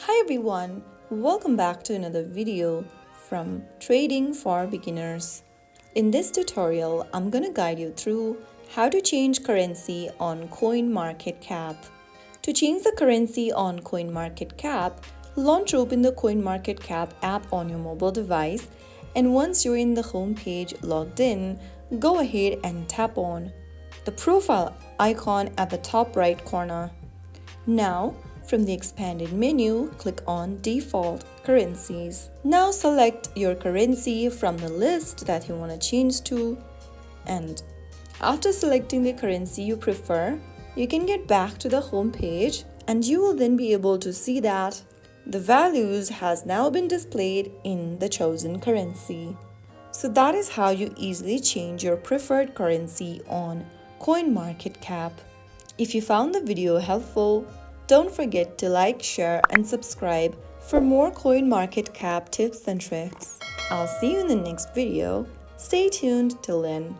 Hi everyone, welcome back to another video from Trading for Beginners. In this tutorial, I'm going to guide you through how to change currency on CoinMarketCap. To change the currency on CoinMarketCap, launch or open the CoinMarketCap app on your mobile device, and once you're in the home page logged in, go ahead and tap on the profile icon at the top right corner. Now, from the expanded menu, click on Default Currencies. Now select your currency from the list that you want to change to, and after selecting the currency you prefer, you can get back to the home page and you will then be able to see that the values has now been displayed in the chosen currency. So that is how you easily change your preferred currency on CoinMarketCap. If you found the video helpful, don't forget to like, share, and subscribe for more CoinMarketCap tips and tricks. I'll see you in the next video. Stay tuned till then.